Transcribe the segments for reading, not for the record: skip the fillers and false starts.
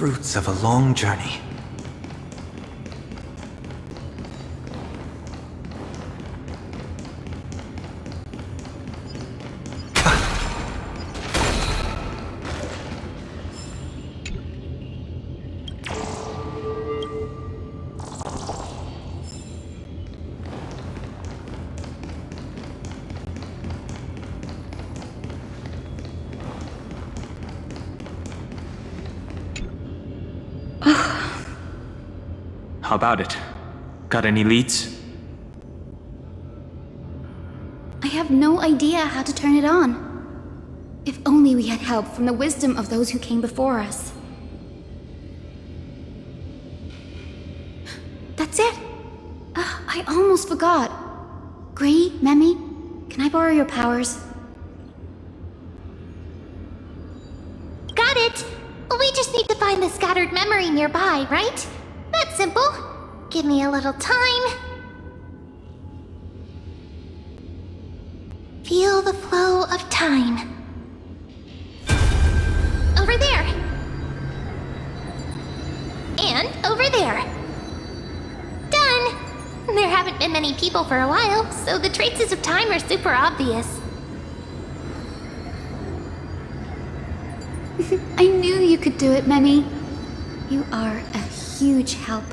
fruits of a long journey. How about it? Got any leads? I have no idea how to turn it on. If only we had help from the wisdom of those who came before us. That's it! I almost forgot. Gray, Memi, can I borrow your powers? Got it! We just need to find the scattered memory nearby, right? That's simple. Give me a little time. Feel the flow of time. Over there. And over there. Done! There haven't been many people for a while, so the traces of time are super obvious. I knew you could do it, Memi. You are a huge help.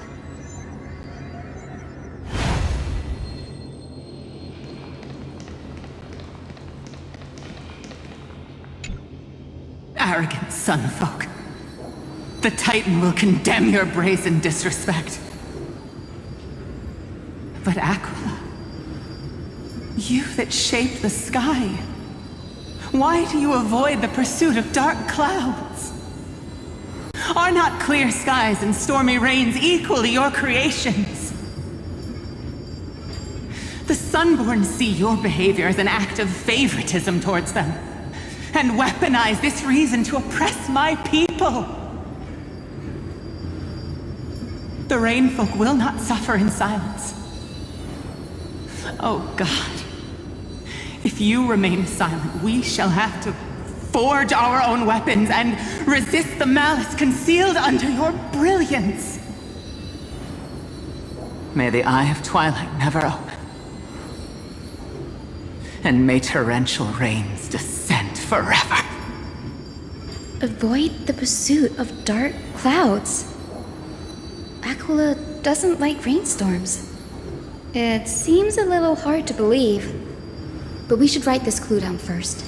Arrogant sunfolk. The Titan will condemn your brazen disrespect. But Aquila, you that shape the sky, why do you avoid the pursuit of dark clouds? Are not clear skies and stormy rains equally your creations? The Sunborn see your behavior as an act of favoritism towards them, and weaponize this reason to oppress my people. The Rainfolk will not suffer in silence. Oh God, if you remain silent, we shall have to forge our own weapons and resist the malice concealed under your brilliance. May the Eye of Twilight never open. And may torrential rains descend forever. Avoid the pursuit of dark clouds. Aquila doesn't like rainstorms. It seems a little hard to believe, but we should write this clue down first.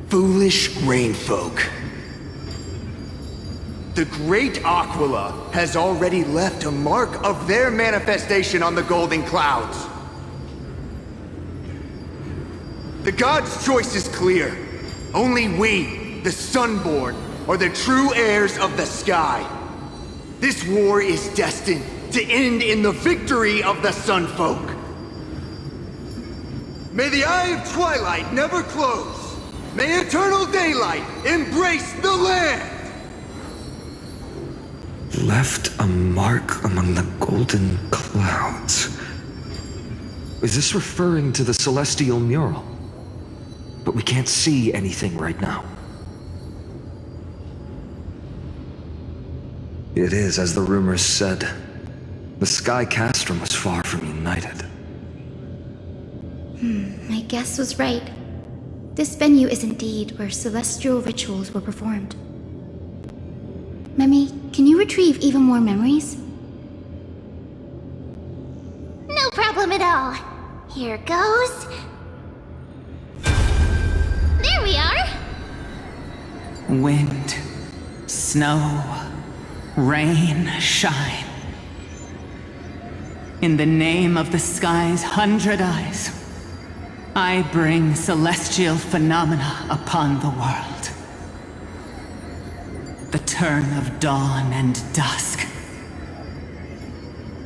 Foolish rainfolk. The great Aquila has already left a mark of their manifestation on the golden clouds. The gods' choice is clear. Only we, the Sunborn, are the true heirs of the sky. This war is destined to end in the victory of the Sunfolk. May the Eye of Twilight never close. May eternal daylight embrace the land! Left a mark among the golden clouds. Is this referring to the celestial mural? But we can't see anything right now. It is, as the rumors said. The Sky Castrum was far from united. My guess was right. This venue is indeed where celestial rituals were performed. Memi, can you retrieve even more memories? No problem at all. Here goes. There we are. Wind, snow, rain, shine. In the name of the sky's 100 eyes, I bring celestial phenomena upon the world. The turn of dawn and dusk,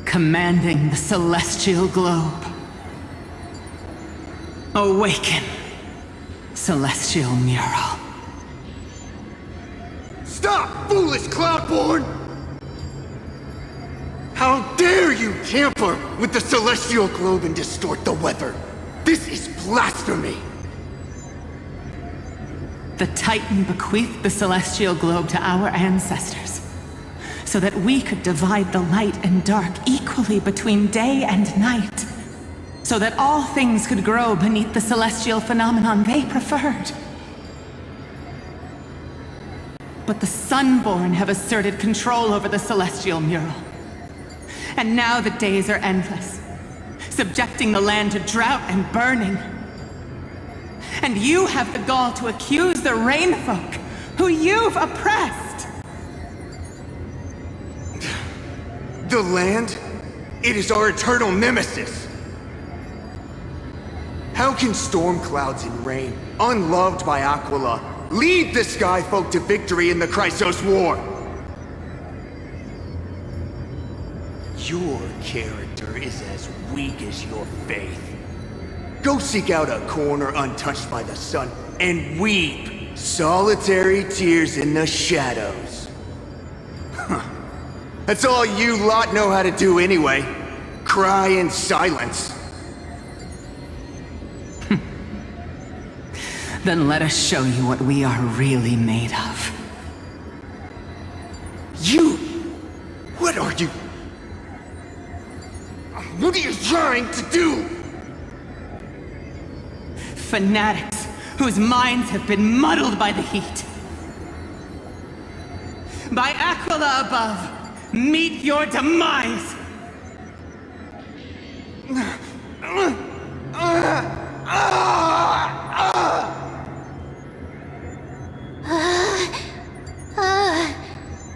commanding the celestial globe. Awaken, celestial mural. Stop, foolish Cloudborn! How dare you tamper with the celestial globe and distort the weather? This is blasphemy! The Titan bequeathed the celestial globe to our ancestors, so that we could divide the light and dark equally between day and night, so that all things could grow beneath the celestial phenomenon they preferred. But the Sunborn have asserted control over the celestial mural. And now the days are endless, subjecting the land to drought and burning. And you have the gall to accuse the Rainfolk, who you've oppressed! The land? It is our eternal nemesis! How can storm clouds and rain, unloved by Aquila, lead the Skyfolk to victory in the Chrysos War? Your character is as weak as your faith. Go seek out a corner untouched by the sun and weep solitary tears in the shadows. That's all you lot know how to do anyway. Cry in silence. Then let us show you what we are really made of. You! What are you? What are you trying to do? Fanatics whose minds have been muddled by the heat. By Aquila above, meet your demise!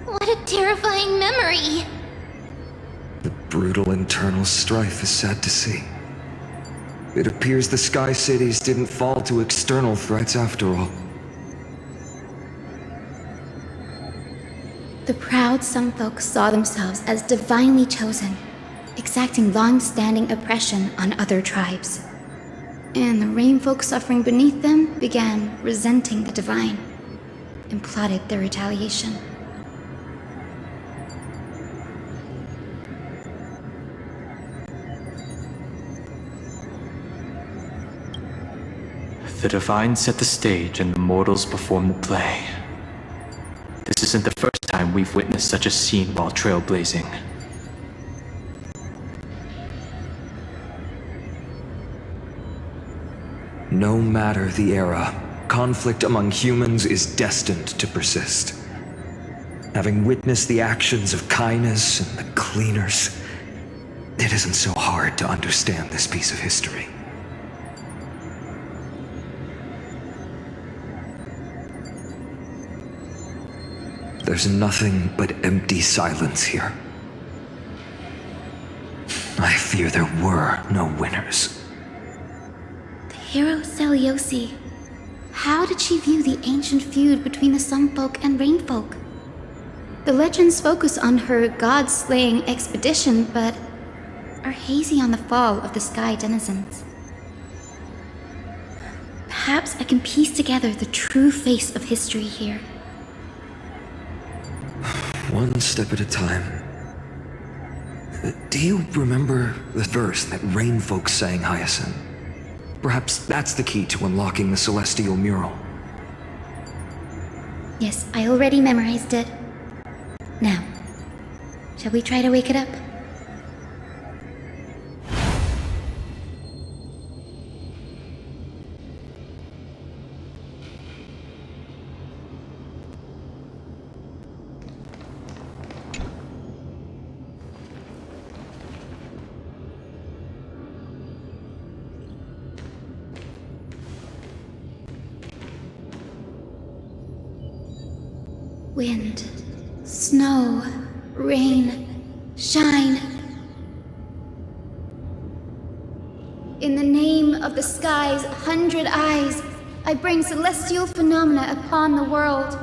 What a terrifying memory! The brutal internal strife is sad to see. It appears the Sky Cities didn't fall to external threats after all. The proud Sunfolk saw themselves as divinely chosen, exacting long-standing oppression on other tribes. And the Rainfolk suffering beneath them began resenting the divine, and plotted their retaliation. The Divine set the stage and the mortals performed the play. This isn't the first time we've witnessed such a scene while trailblazing. No matter the era, conflict among humans is destined to persist. Having witnessed the actions of Kindness and the Cleaners, it isn't so hard to understand this piece of history. There's nothing but empty silence here. I fear there were no winners. The hero Celiosi. How did she view the ancient feud between the Sunfolk and Rainfolk? The legends focus on her god-slaying expedition, but are hazy on the fall of the Sky Denizens. Perhaps I can piece together the true face of history here. One step at a time. Do you remember the verse that Rainfolk sang, Hyacinth? Perhaps that's the key to unlocking the celestial mural. Yes, I already memorized it. Now, shall we try to wake it up? Wind, snow, rain, shine. In the name of the sky's 100 eyes, I bring celestial phenomena upon the world.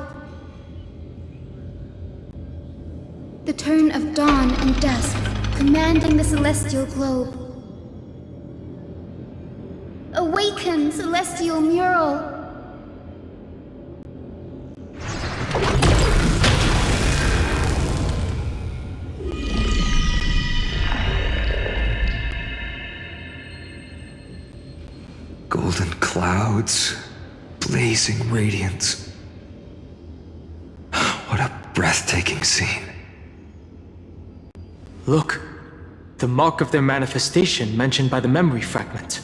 The turn of dawn and dusk, commanding the celestial globe. Awaken, celestial mural! Golden clouds, blazing radiance. What a breathtaking scene. Look, the mark of their manifestation mentioned by the memory fragment.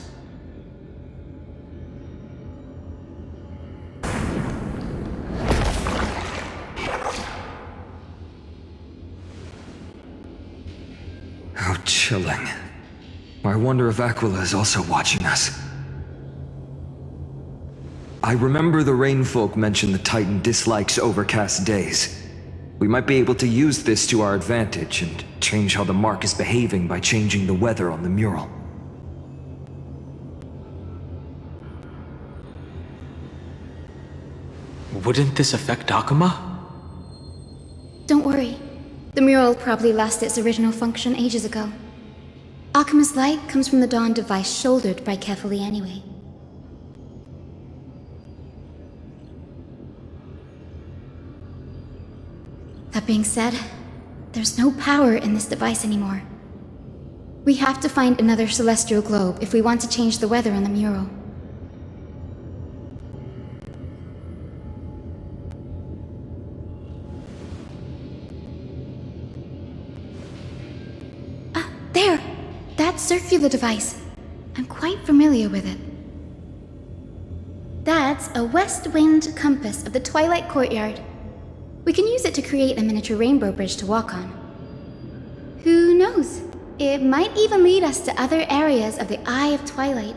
How chilling. I wonder if Aquila is also watching us. I remember the Rainfolk mentioned the Titan dislikes overcast days. We might be able to use this to our advantage and change how the mark is behaving by changing the weather on the mural. Wouldn't this affect Akuma? Don't worry. The mural probably lost its original function ages ago. Akuma's light comes from the Dawn device shouldered by Kefali anyway. That being said, there's no power in this device anymore. We have to find another celestial globe if we want to change the weather on the mural. Ah, there! That circular device. I'm quite familiar with it. That's a west wind compass of the Twilight Courtyard. We can use it to create a miniature rainbow bridge to walk on. Who knows? It might even lead us to other areas of the Eye of Twilight.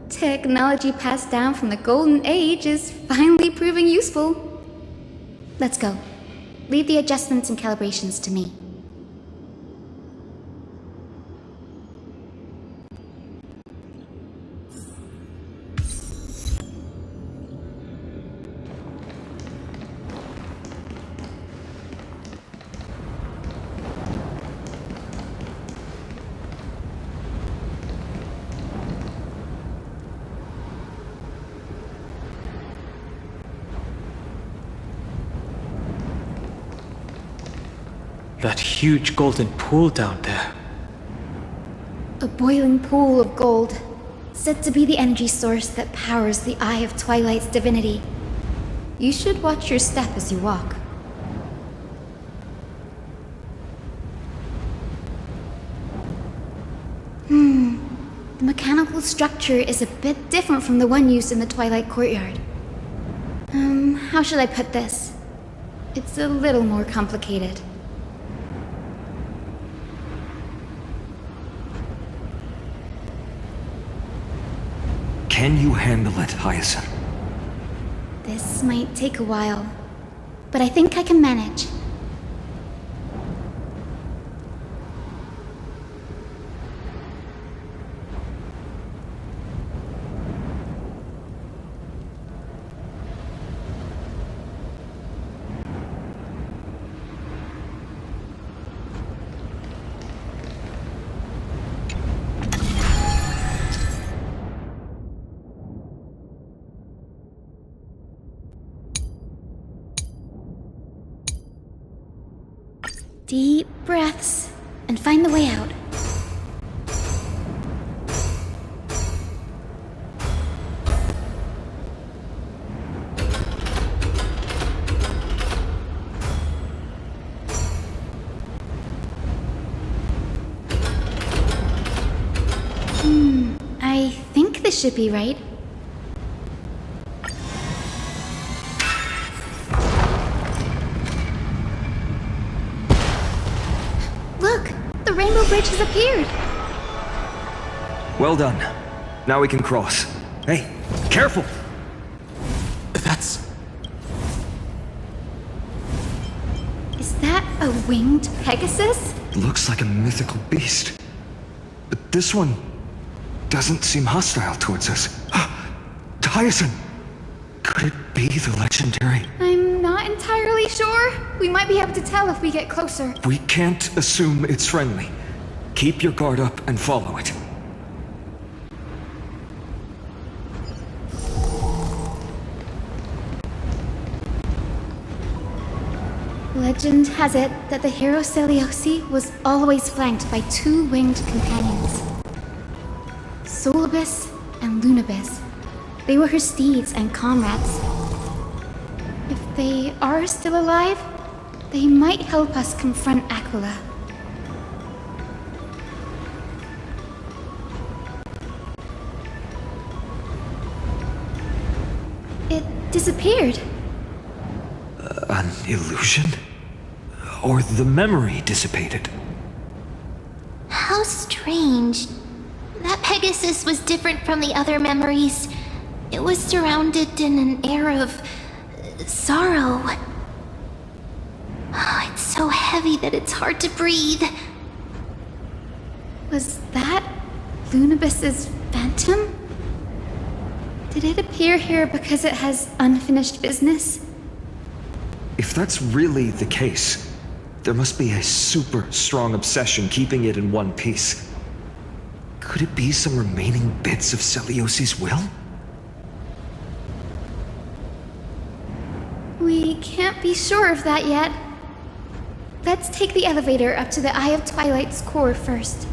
Technology passed down from the Golden Age is finally proving useful. Let's go. Leave the adjustments and calibrations to me. That huge golden pool down there. A boiling pool of gold, said to be the energy source that powers the Eye of Twilight's divinity. You should watch your step as you walk. The mechanical structure is a bit different from the one used in the Twilight Courtyard. How should I put this? It's a little more complicated. Can you handle it, Hyacinth? This might take a while, but I think I can manage. Deep breaths, and find the way out. I think this should be right. Look! The rainbow bridge has appeared! Well done. Now we can cross. Hey, careful! That's... Is that a winged Pegasus? Looks like a mythical beast. But this one doesn't seem hostile towards us. Hyacinth! Could it be the legendary? I'm not entirely sure. We might be able to tell if we get closer. We can't assume it's friendly. Keep your guard up and follow it. Legend has it that the hero Seliosi was always flanked by two winged companions, Solibus and Lunabis. They were her steeds and comrades. If they are still alive, they might help us confront Aquila. It disappeared. An illusion? Or the memory dissipated? How strange. That Pegasus was different from the other memories. It was surrounded in an air of sorrow. Oh, it's so heavy that it's hard to breathe. Was that Lunabis's phantom? Did it appear here because it has unfinished business? If that's really the case, there must be a super strong obsession keeping it in one piece. Could it be some remaining bits of Seliosi's will? We can't be sure of that yet. Let's take the elevator up to the Eye of Twilight's core first.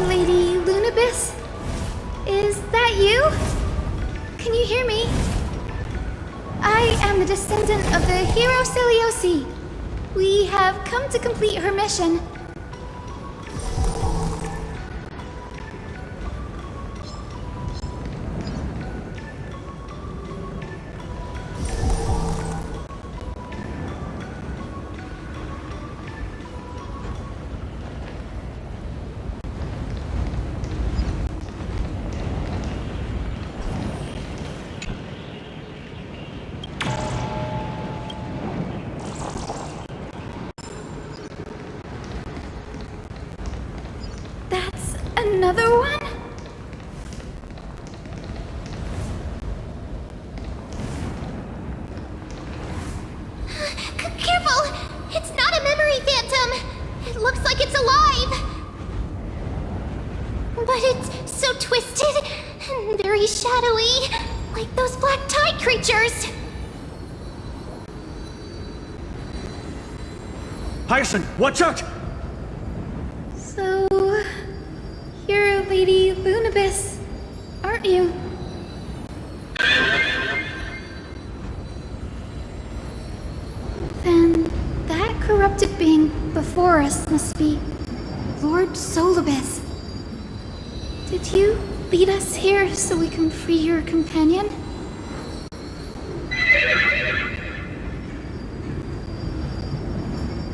Lady Lunabis? Is that you? Can you hear me? I am the descendant of the hero Seliosi. We have come to complete her mission. That's another one? Careful! It's not a memory phantom! It looks like it's alive! But it's so twisted and very shadowy, like those black tide creatures! Hyacinth, watch out! So, you're Lady Lunabis, aren't you? Then that corrupted being before us must be Lord Solibus. Did you lead us here so we can free your companion?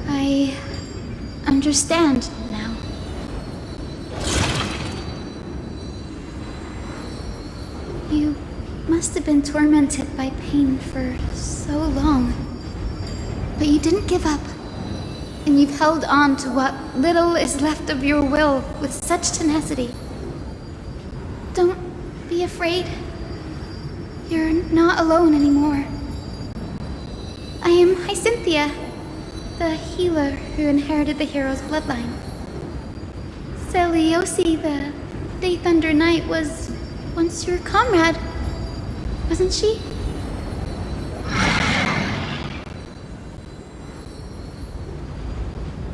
I understand now. You must have been tormented by pain for so long. But you didn't give up. And you've held on to what little is left of your will with such tenacity. Don't be afraid. You're not alone anymore. I am Hyacinthia, the healer who inherited the hero's bloodline. Seliosi, the Day Thunder Knight, was once your comrade, wasn't she?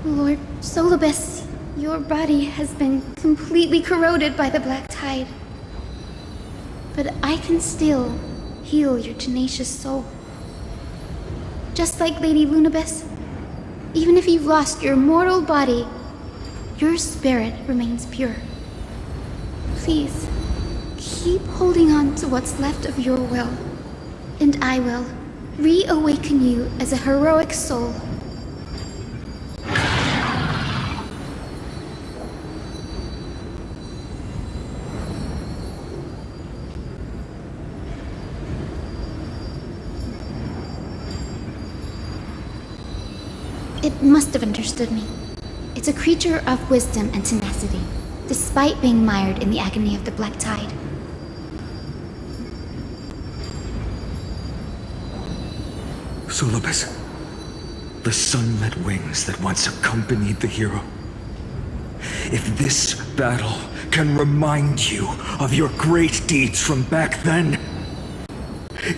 Lord Solibus, your body has been completely corroded by the black tide. But I can still heal your tenacious soul. Just like Lady Lunabis, even if you've lost your mortal body, your spirit remains pure. Please, keep holding on to what's left of your will, and I will reawaken you as a heroic soul. It must have understood me. It's a creature of wisdom and tenacity. despite being mired in the agony of the black tide. Solobus, the sunlit wings that once accompanied the hero. If this battle can remind you of your great deeds from back then,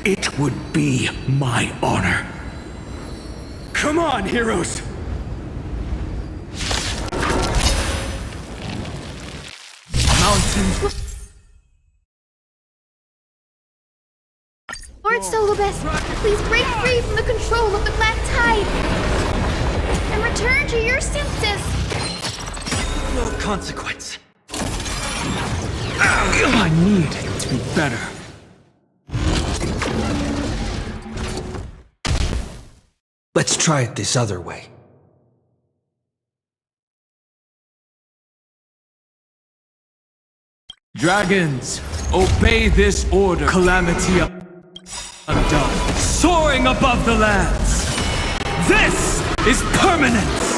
it would be my honor. Come on, heroes! Mountains. Lord Solobus, please break free from the control of the black tide and return to your senses. No consequence. I need to be better. Let's try it this other way. Dragons, obey this order. Calamity undone. Soaring above the lands. This is permanence.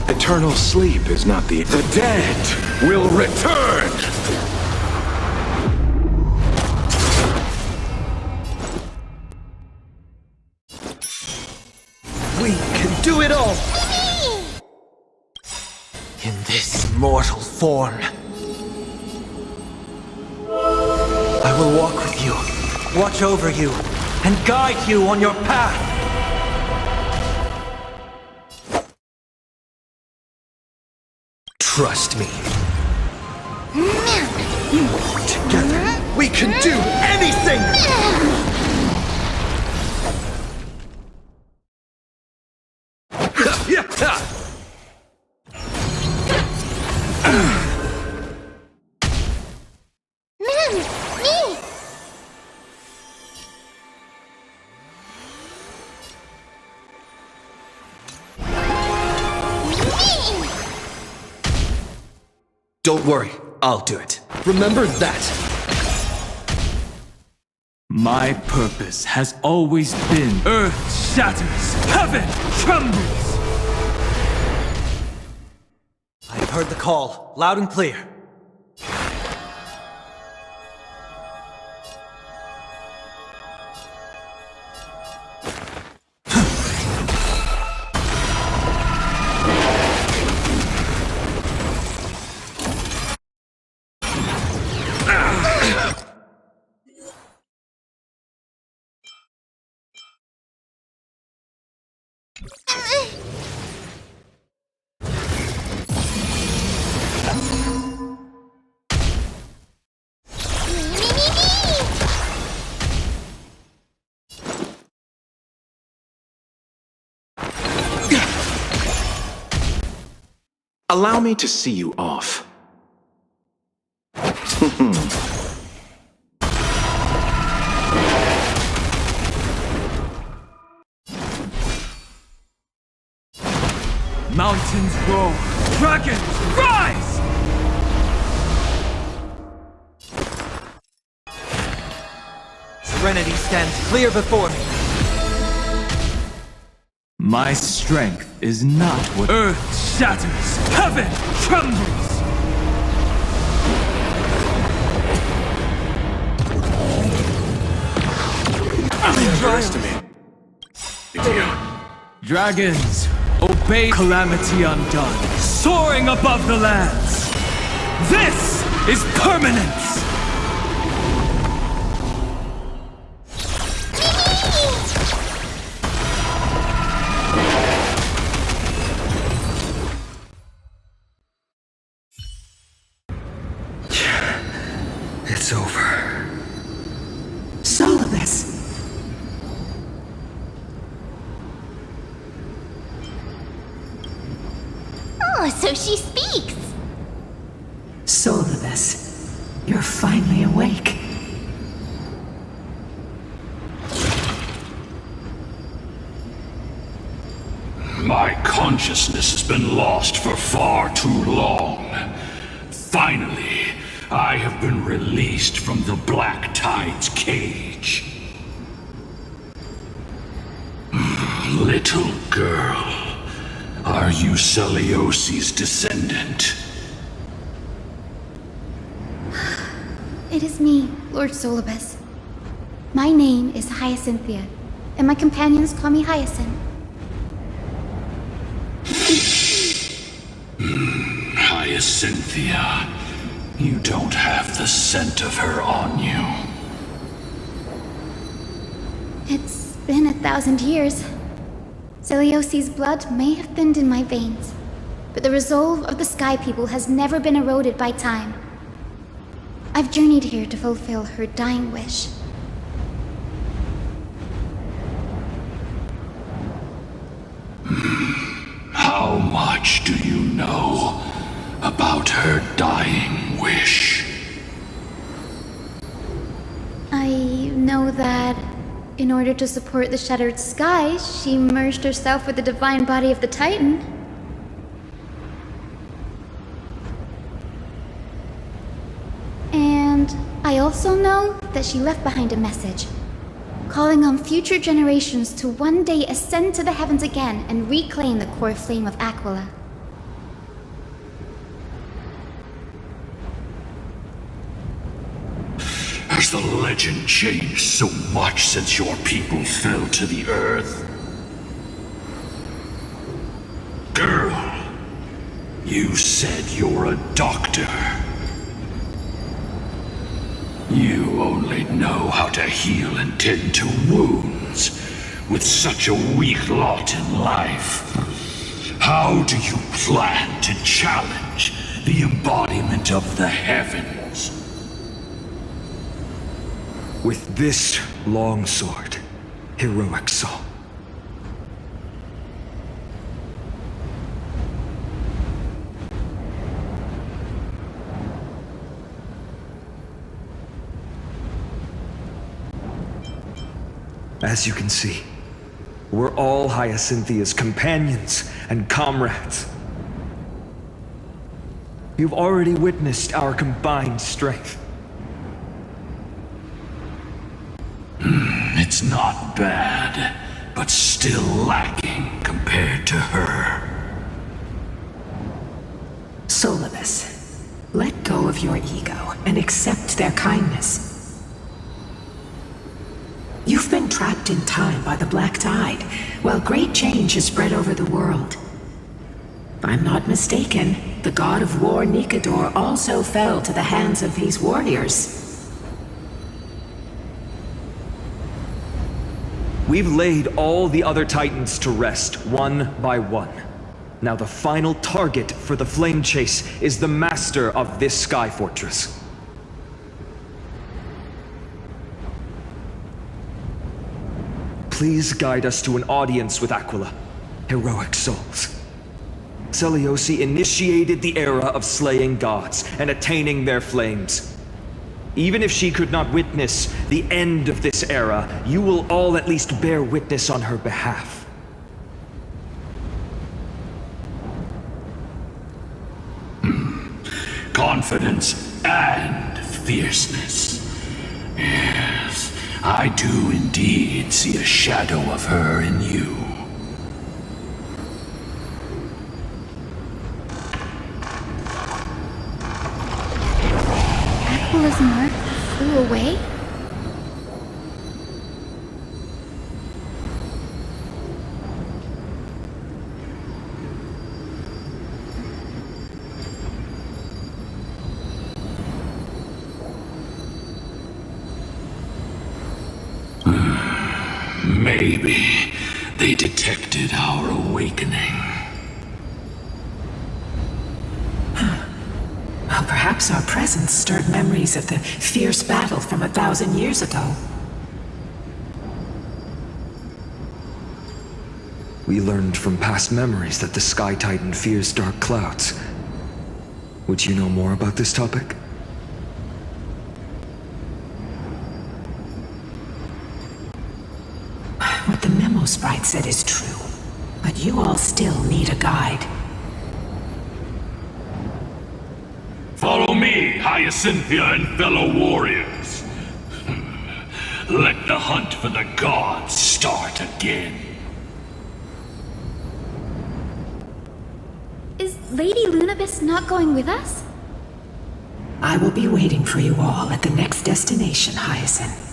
Eternal sleep is not the dead will return! We can do it all! In this mortal form. I will walk with you, watch over you, and guide you on your path! Trust me. Together, we can do anything! Don't worry, I'll do it. Remember that! My purpose has always been earth shatters, heaven trembles. I've heard the call, loud and clear. Allow me to see you off. Mountains roar, dragons rise! Serenity stands clear before me. My strength is not what earth shatters, heaven trembles. Underestimate you. Dragons, obey calamity undone, soaring above the lands. This is permanence. It's over. Solobus. Oh, so she speaks. Solobus, you're finally awake. My consciousness has been lost for far too long. Finally, I have been released from the Black Tide's cage. Little girl, Are you Celiosi's descendant? It is me, Lord Solibus. My name is Hyacinthia, and my companions call me Hyacinth. Hyacinthia, you don't have the scent of her on you. It's been 1,000 years. Celiosi's blood may have thinned in my veins, but the resolve of the Sky People has never been eroded by time. I've journeyed here to fulfill her dying wish. How much do you know about her dying wish? I know that in order to support the shattered sky, she merged herself with the divine body of the Titan. And I also know that she left behind a message, calling on future generations to one day ascend to the heavens again and reclaim the core flame of Aquila. Has the legend changed so much since your people fell to the earth? Girl, you said you're a doctor. You only know how to heal and tend to wounds with such a weak lot in life. How do you plan to challenge the embodiment of the heavens? With this long sword, heroic soul. As you can see, we're all Hyacinthia's companions and comrades. You've already witnessed our combined strength. It's not bad, but still lacking compared to her. Solibus, let go of your ego and accept their kindness. You've been trapped in time by the Black Tide, while great change has spread over the world. If I'm not mistaken, the god of war Nikador also fell to the hands of these warriors. We've laid all the other Titans to rest, one by one. Now the final target for the flame chase is the master of this sky fortress. Please guide us to an audience with Aquila, heroic souls. Celiosi initiated the era of slaying gods and attaining their flames. Even if she could not witness the end of this era, you will all at least bear witness on her behalf. Confidence and fierceness. Yes, I do indeed see a shadow of her in you. Aquila's mark flew away? Maybe they detected our awakening. Well, perhaps our presence stirred memories of the fierce battle from 1,000 years ago. We learned from past memories that the Sky Titan fears dark clouds. Would you know more about this topic? What the memo sprite said is true, but you all still need a guide. Follow me, Hyacinthia and fellow warriors. Let the hunt for the gods start again. Lady Lunabis not going with us? I will be waiting for you all at the next destination, Hyacinth.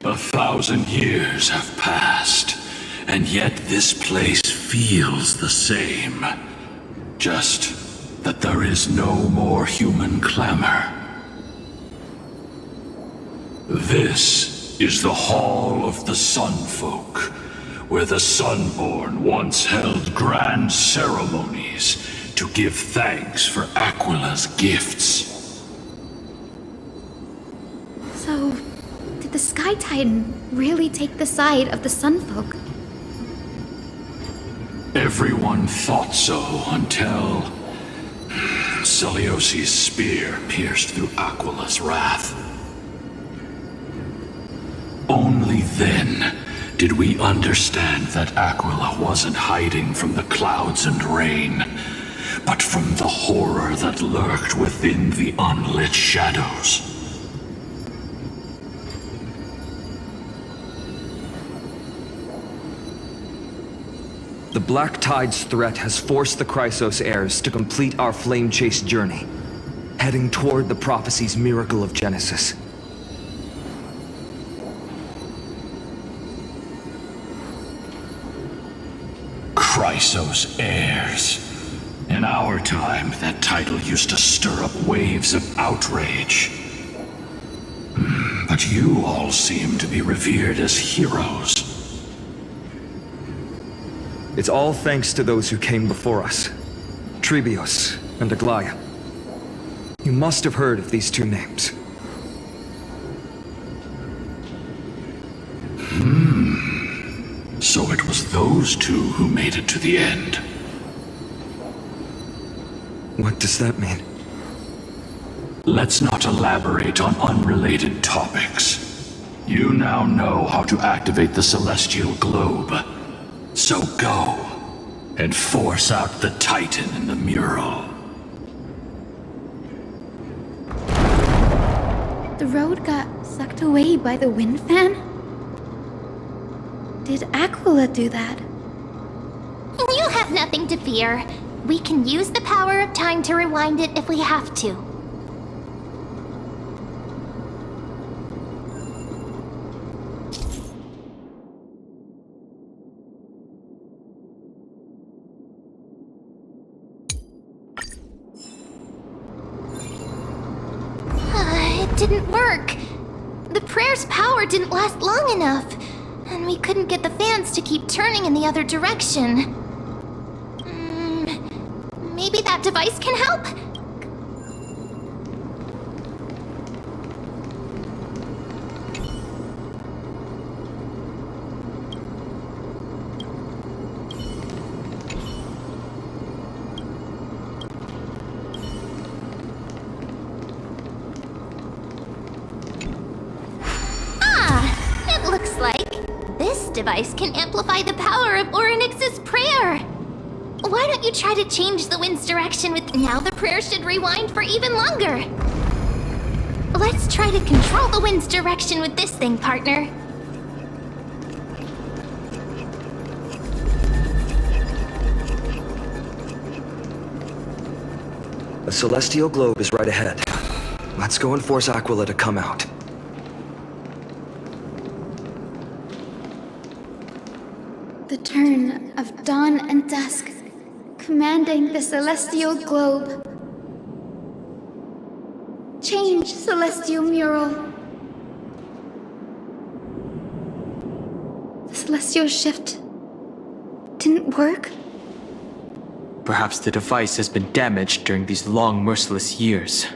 A 1,000 years have passed, and yet this place feels the same. Just that there is no more human clamor. This is the Hall of the Sunfolk, where the Sunborn once held grand ceremonies to give thanks for Aquila's gifts. So, did the Sky Titan really take the side of the Sunfolk? Everyone thought so until Celiosi's spear pierced through Aquila's wrath. Only then did we understand that Aquila wasn't hiding from the clouds and rain, but from the horror that lurked within the unlit shadows. The Black Tide's threat has forced the Chrysos heirs to complete our flame chase journey, heading toward the prophecy's miracle of Genesis. Chrysos heirs. In our time, that title used to stir up waves of outrage. But you all seem to be revered as heroes. It's all thanks to those who came before us. Trebios and Aglaya. You must have heard of these two names. So it was those two who made it to the end. What does that mean? Let's not elaborate on unrelated topics. You now know how to activate the celestial globe. So go, and force out the Titan in the mural. The road got sucked away by the wind fan? Did Aquila do that? You have nothing to fear. We can use the power of time to rewind it if we have to. It didn't work. The prayer's power didn't last long enough. And we couldn't get the fans to keep turning in the other direction. Maybe that device can help? It looks like this device can amplify the power of Orynyx's prayer. Why don't you try to change the wind's direction with now the prayer should rewind for even longer? Let's try to control the wind's direction with this thing, partner. The celestial globe is right ahead. Let's go and force Aquila to come out. The turn of dawn and dusk commanding the celestial globe. Change, celestial mural. The celestial shift didn't work? Perhaps the device has been damaged during these long, merciless years.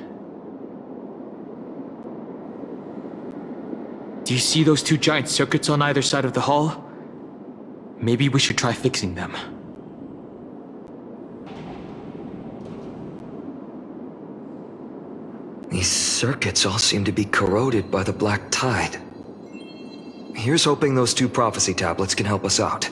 Do you see those two giant circuits on either side of the hull? Maybe we should try fixing them. These circuits all seem to be corroded by the black tide. Here's hoping those two prophecy tablets can help us out.